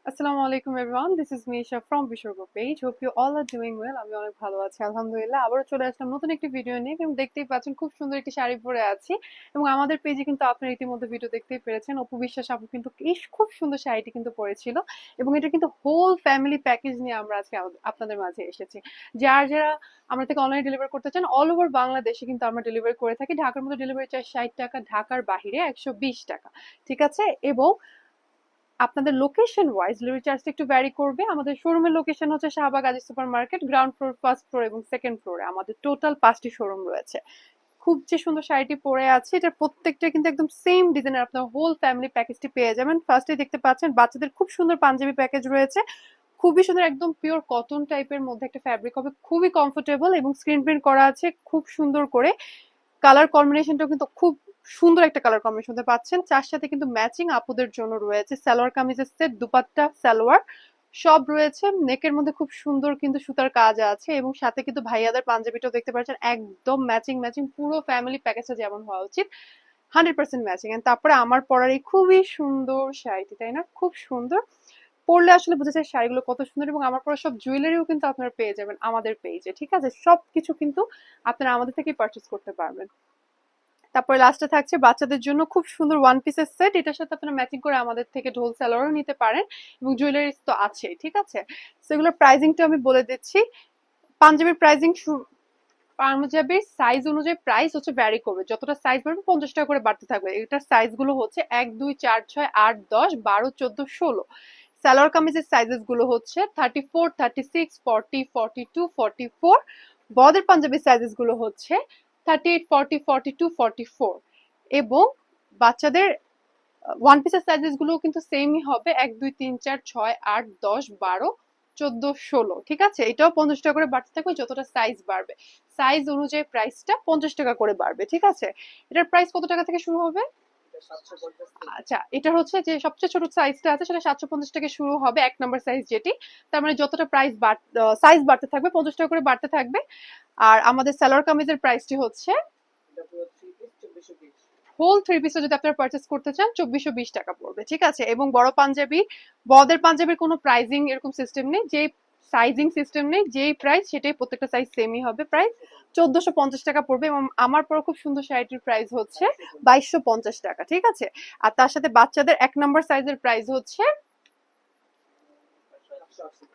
Assalamu alaikum everyone. This is Misha from Bishorgo page. Hope you all are doing well. আমি অনেক ভালো আছি আলহামদুলিল্লাহ। আবারও চলে আসলাম নতুন একটি ভিডিও নিয়ে এবং দেখতেই পাচ্ছেন খুব সুন্দর একটি শাড়ি পরে আছি এবং আমাদের পেজে কিন্তু আপনারা ইতিমধ্যে ভিডিও দেখতেই পেরেছেন। অপু বিশ্বাস আপু কিন্তু এই খুব সুন্দর শাড়িটি কিন্তু পরেছিল এবং এটা কিন্তু হোল ফ্যামিলি প্যাকেজ নিয়ে আমরা আজকে আপনাদের মাঝে এসেছি। যারা আমরা থেকে অনলাইনে ডেলিভারি করতে চান অল ওভার বাংলাদেশে কিন্তু আমরা ডেলিভারি করে থাকি। ঢাকার মধ্যে ডেলিভারি চার্জ 60 টাকা, ঢাকার বাহিরে 120 টাকা। ঠিক আছে, এবং আপনাদের লোকেশন ওয়াইজ ডেলিভারি চার্জটা একটু ভ্যারি করবে। আমাদের শোরুমের লোকেশন হচ্ছে শাহবাগ আজি super market, ground floor, first floor এবং সেকেন্ড ফ্লোরে আমাদের টোটাল 5টি শোরুম রয়েছে। খুব যে সুন্দর শাড়িটি পরে আছে, এটা প্রত্যেকটা কিন্তু একদম সেম ডিজাইনের আপনার হোল ফ্যামিলি প্যাকেজটি পেয়ে যাবেন। ফার্স্টে দেখতে পাচ্ছেন বাচ্চাদের খুব সুন্দর পাঞ্জাবি প্যাকেজ রয়েছে, খুবই সুন্দর, একদম পিওর কটন টাইপের মধ্যে একটা ফ্যাব্রিক হবে, খুবই কমফোর্টেবল এবং স্ক্রিন প্রিন্ট করা আছে খুব সুন্দর করে। কালার কম্বিনেশনটাও কিন্তু খুব সুন্দর একটা কালার কম্বিনেশন পাচ্ছেন। চার সাথে কিন্তু ম্যাচিং আপুদের জন্য রয়েছে সালোয়ার কামিজের সেট, দুপাট্টা, সালোয়ার সব রয়েছে। নেকের মধ্যে খুব সুন্দর কিন্তু সুতার কাজ আছে এবং সাথে কিন্তু ভাইয়াদের পাঞ্জাবিটাও দেখতে পাচ্ছেন একদম ম্যাচিং ম্যাচিং, পুরো ফ্যামিলি প্যাকেজটা যেমন হওয়া উচিত 100% ম্যাচিং। এন্ড তারপরে আমার পরার এই খুবই সুন্দর শাড়িটি, তাই না? খুব সুন্দর, পরলে আসলে বোঝা যায় শাড়িগুলো কত সুন্দর। এবং আমার পরা সব জুয়েলারিও কিন্তু আপনারা পেয়ে যাবেন আমাদের পেজে। ঠিক আছে, সবকিছু কিন্তু আপনারা আমাদের থেকেই পারচেস করতে পারবেন। তারপরে লাস্টে থাকছে বাচ্চাদের জন্য খুব সুন্দর ওয়ান পিসের সেট, এটার সাথে আপনারা ম্যাচিং করে আমাদের থেকে ঢোল সালোয়ারও নিতে পারেন এবং জুয়েলারিজ তো আছেই। ঠিক আছে, সেগুলোর প্রাইসিংটা আমি বলে দিচ্ছি। পাঞ্জাবির প্রাইসিং, পাঞ্জাবির সাইজ অনুযায়ী প্রাইস হচ্ছে ভ্যারি করবে, যতটা সাইজ বাড়বে 50 টাকা করে বাড়তে থাকবে। এটার সাইজ গুলো হচ্ছে 1, 2, 4, 6, 8, 10, 12, 14, 16। সালোয়ার কামিজের সাইজেস গুলো হচ্ছে 34, 36, 40, 42, 44। বদের পাঞ্জাবির সাইজেস গুলো হচ্ছে 38, 40, 42, 44। এবং বাচ্চাদের ওয়ান পিসের সাইজেস গুলো কিন্তু সেমই হবে, 1, 2, 3, 4, 6, 8, 10, 12, 14, 16। ঠিক আছে, এটাও 50 টাকা করে বাড়তে থাকবে যতটা সাইজ বাড়বে। সাইজ অনুযায়ী প্রাইসটা 50 টাকা করে বাড়বে। ঠিক আছে, এটার প্রাইস কত টাকা থেকে শুরু হবে? আচ্ছা, এটা হচ্ছে যে সবচেয়ে ছোট সাইজটা আছে সেটা 750 থেকে শুরু হবে, 1 নম্বর সাইজ যেটি। তার মানে যতটা প্রাইস সাইজ বাড়তে থাকবে 50 টাকা করে বাড়তে থাকবে। আর আমাদের সালোয়ার কামিজের প্রাইসটি হচ্ছে হোল থ্রি পিসটা যদি আপনারা পারচেস করতে চান 2420 টাকা পড়বে। ঠিক আছে, এবং বড় পাঞ্জাবি, বদের পাঞ্জাবির কোনো প্রাইজিং এরকম সিস্টেম নেই, যে সাইজিং সিস্টেম নেই, যেই প্রাইস সেটাই প্রত্যেকটা সাইজ সেমই হবে। প্রাইস 1450 টাকা পড়বে এবং আমার পর খুব সুন্দর শাড়িটির প্রাইস হচ্ছে 2250 টাকা। ঠিক আছে, আর তার সাথে বাচ্চাদের 1 নম্বর সাইজের প্রাইস হচ্ছে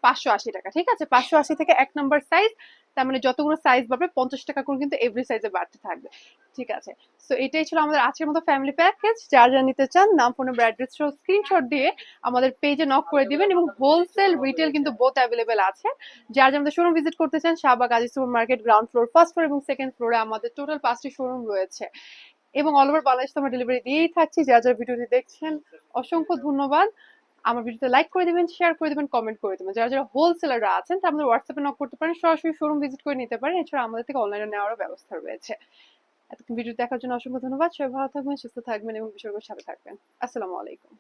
580 টাকা। ঠিক আছে, 580 থেকে 1 নম্বর সাইজ, তার মানে যতগুলো সাইজ বাড়বে 50 টাকা করে কিন্তু এভরি সাইজে বাড়তে থাকবে। ঠিক আছে, সো এটাই ছিল আমাদের আজকের মতো ফ্যামিলি প্যাকেজ। যারা যারা নিতে চান নাম, ফোন নাম্বার, অ্যাড্রেস সহ স্ক্রিনশট দিয়ে আমাদের পেজে নক করে দিবেন এবং হোলসেল রিটেল কিন্তু বোথ অ্যাভেলেবেল আছে। যারা যারা আমাদের শোরুম ভিজিট করতে চান শাহবাগ আজি super market, ground floor, first floor এবং সেকেন্ড ফ্লোরে আমাদের টোটাল 5টি শোরুম রয়েছে এবং অল ওভার বাংলাদেশ আমরা ডেলিভারি দিয়েই থাকছি। যারা যারা ভিডিওটি দেখছেন অসংখ্য ধন্যবাদ। আমার ভিডিওতে লাইক করে দিবেন, শেয়ার করে দিবেন, কমেন্ট করে দিবেন। যারা যারা হোলসেলাররা আছেন তারা আমাদের হোয়াটসঅ্যাপে নক করতে পারেন, সরাসরি শোরুম ভিজিট করে নিতে পারেন। এছাড়া আমাদের থেকে অনলাইনে নেওয়ারও ব্যবস্থা রয়েছে। এতক্ষণ ভিডিও দেখার জন্য অসংখ্য ধন্যবাদ। সবাই ভালো থাকবেন, সুস্থ থাকবেন এবং বিষয়গুলোর সাথে থাকবেন। আসসালামু আলাইকুম।